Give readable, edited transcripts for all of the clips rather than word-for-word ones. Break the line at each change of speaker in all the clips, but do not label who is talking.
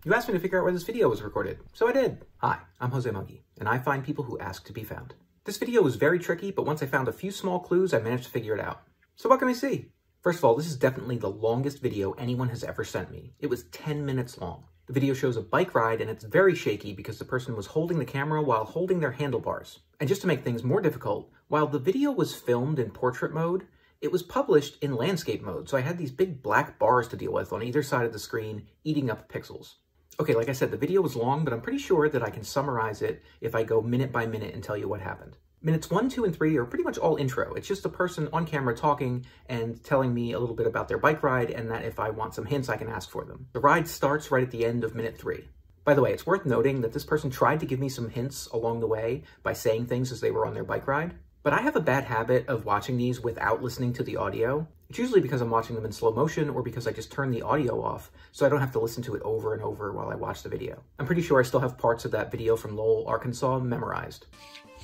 You asked me to figure out where this video was recorded, so I did. Hi, I'm Jose Monkey, and I find people who ask to be found. This video was very tricky, but once I found a few small clues, I managed to figure it out. So what can we see? First of all, this is definitely the longest video anyone has ever sent me. It was 10 minutes long. The video shows a bike ride, and it's very shaky because the person was holding the camera while holding their handlebars. And just to make things more difficult, while the video was filmed in portrait mode, it was published in landscape mode, so I had these big black bars to deal with on either side of the screen, eating up pixels. Okay, like I said, the video was long, but I'm pretty sure that I can summarize it if I go minute by minute and tell you what happened. Minutes 1, 2, and 3 are pretty much all intro. It's just a person on camera talking and telling me a little bit about their bike ride, and that if I want some hints, I can ask for them. The ride starts right at the end of minute 3. By the way, it's worth noting that this person tried to give me some hints along the way by saying things as they were on their bike ride. But I have a bad habit of watching these without listening to the audio. It's usually because I'm watching them in slow motion or because I just turn the audio off so I don't have to listen to it over and over while I watch the video. I'm pretty sure I still have parts of that video from Lowell, Arkansas memorized.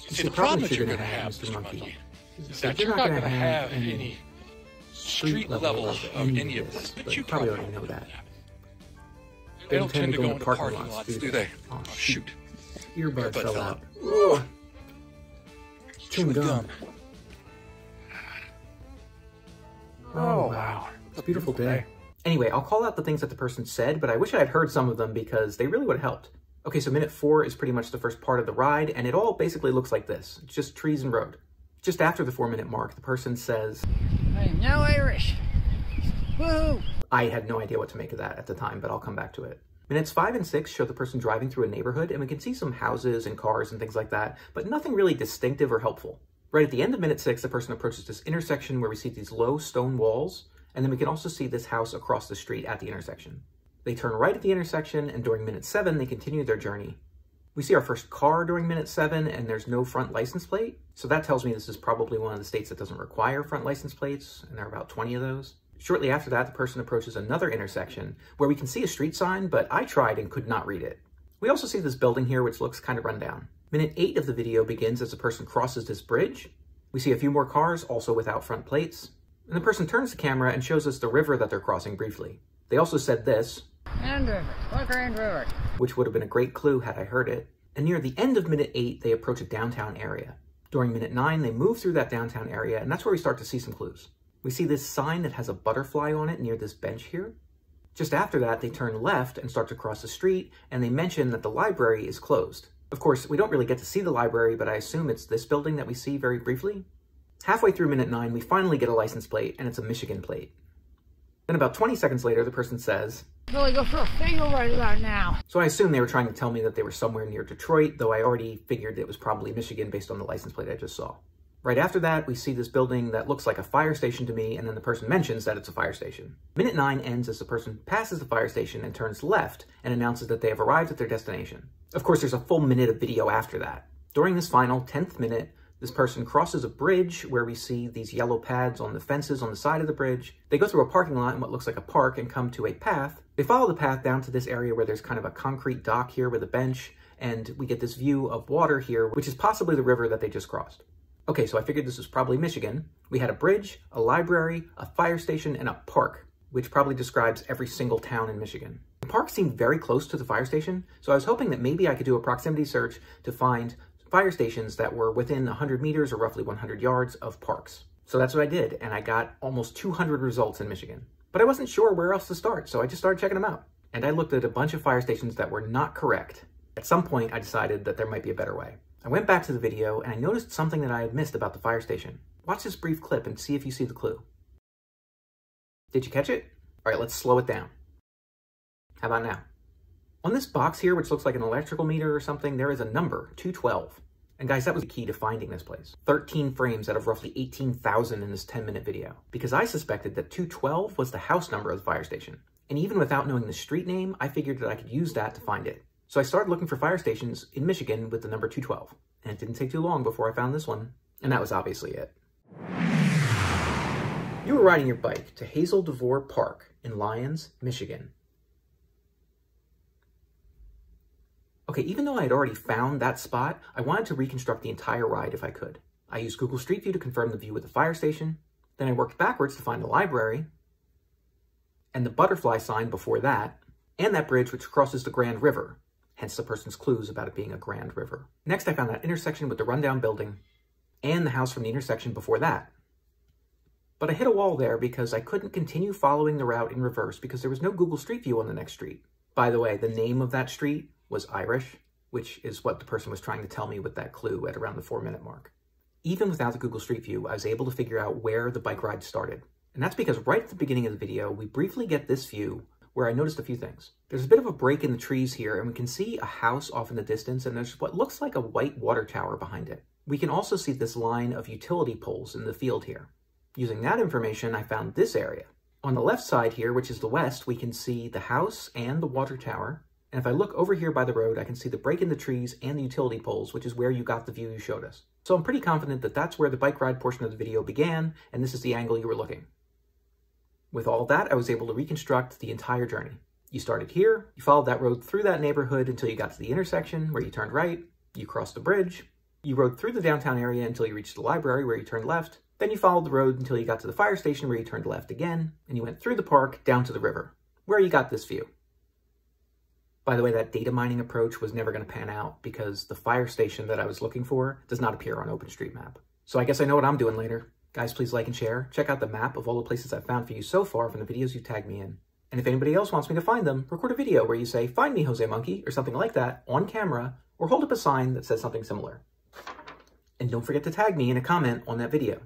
See, the problem that you're going to have, Mr. Monkey, is that you're not going to have any street level of any of this, but you
probably already know that.
They don't tend to go into parking lots, do they? Oh, shoot.
Earbud fell out.
Chewing gum.
Oh, wow. It's a beautiful day. Anyway, I'll call out the things that the person said, but I wish I had heard some of them because they really would have helped. Okay, so minute 4 is pretty much the first part of the ride, and it all basically looks like this. It's just trees and road. Just after the 4-minute mark, the person says,
"I'm now Irish. Woo!"
I had no idea what to make of that at the time, but I'll come back to it. Minutes 5 and 6 show the person driving through a neighborhood, and we can see some houses and cars and things like that, but nothing really distinctive or helpful. Right at the end of minute 6, the person approaches this intersection where we see these low stone walls, and then we can also see this house across the street at the intersection. They turn right at the intersection, and during minute 7, they continue their journey. We see our first car during minute 7, and there's no front license plate, so that tells me this is probably one of the states that doesn't require front license plates, and there are about 20 of those. Shortly after that, the person approaches another intersection where we can see a street sign, but I tried and could not read it. We also see this building here, which looks kind of run down. Minute 8 of the video begins as the person crosses this bridge. We see a few more cars, also without front plates. And the person turns the camera and shows us the river that they're crossing briefly. They also said this,
And river. Look around river.
which would have been a great clue had I heard it. And near the end of minute 8, they approach a downtown area. During minute 9, they move through that downtown area, and that's where we start to see some clues. We see this sign that has a butterfly on it near this bench here. Just after that, they turn left and start to cross the street, and they mention that the library is closed. Of course, we don't really get to see the library, but I assume it's this building that we see very briefly. Halfway through minute 9, we finally get a license plate, and it's a Michigan plate. Then about 20 seconds later, the person says,
Billy, go for a finger right about now.
So I assume they were trying to tell me that they were somewhere near Detroit, though I already figured it was probably Michigan based on the license plate I just saw. Right after that, we see this building that looks like a fire station to me, and then the person mentions that it's a fire station. Minute 9 ends as the person passes the fire station and turns left and announces that they have arrived at their destination. Of course, there's a full minute of video after that. During this final 10th minute, this person crosses a bridge where we see these yellow pads on the fences on the side of the bridge. They go through a parking lot in what looks like a park and come to a path. They follow the path down to this area where there's kind of a concrete dock here with a bench, and we get this view of water here, which is possibly the river that they just crossed. Okay, so I figured this was probably Michigan. We had a bridge, a library, a fire station, and a park, which probably describes every single town in Michigan. The park seemed very close to the fire station, so I was hoping that maybe I could do a proximity search to find fire stations that were within 100 meters or roughly 100 yards of parks. So that's what I did, and I got almost 200 results in Michigan. But I wasn't sure where else to start, so I just started checking them out. And I looked at a bunch of fire stations that were not correct. At some point, I decided that there might be a better way. I went back to the video, and I noticed something that I had missed about the fire station. Watch this brief clip and see if you see the clue. Did you catch it? All right, let's slow it down. How about now? On this box here, which looks like an electrical meter or something, there is a number, 212. And guys, that was the key to finding this place. 13 frames out of roughly 18,000 in this 10-minute video. Because I suspected that 212 was the house number of the fire station. And even without knowing the street name, I figured that I could use that to find it. So I started looking for fire stations in Michigan with the number 212. And it didn't take too long before I found this one. And that was obviously it. You were riding your bike to Hazel DeVore Park in Lyons, Michigan. Okay, even though I had already found that spot, I wanted to reconstruct the entire ride if I could. I used Google Street View to confirm the view with the fire station. Then I worked backwards to find the library. And the butterfly sign before that. and that bridge which crosses the Grand River, hence the person's clues about it being a grand river. Next, I found that intersection with the rundown building and the house from the intersection before that. But I hit a wall there because I couldn't continue following the route in reverse because there was no Google Street View on the next street. By the way, the name of that street was Irish, which is what the person was trying to tell me with that clue at around the 4-minute mark. Even without the Google Street View, I was able to figure out where the bike ride started. And that's because right at the beginning of the video, we briefly get this view where I noticed a few things. There's a bit of a break in the trees here, and we can see a house off in the distance, and there's what looks like a white water tower behind it. We can also see this line of utility poles in the field here. Using that information, I found this area. On the left side here, which is the west, we can see the house and the water tower. And if I look over here by the road, I can see the break in the trees and the utility poles, which is where you got the view you showed us. So I'm pretty confident that that's where the bike ride portion of the video began, and this is the angle you were looking. With all that, I was able to reconstruct the entire journey. You started here, you followed that road through that neighborhood until you got to the intersection where you turned right, you crossed the bridge, you rode through the downtown area until you reached the library where you turned left, then you followed the road until you got to the fire station where you turned left again, and you went through the park down to the river, where you got this view. By the way, that data mining approach was never going to pan out because the fire station that I was looking for does not appear on OpenStreetMap. So I guess I know what I'm doing later. Guys, please like and share. Check out the map of all the places I've found for you so far from the videos you tagged me in. And if anybody else wants me to find them, record a video where you say, "Find me, Jose Monkey," or something like that on camera, or hold up a sign that says something similar. And don't forget to tag me in a comment on that video.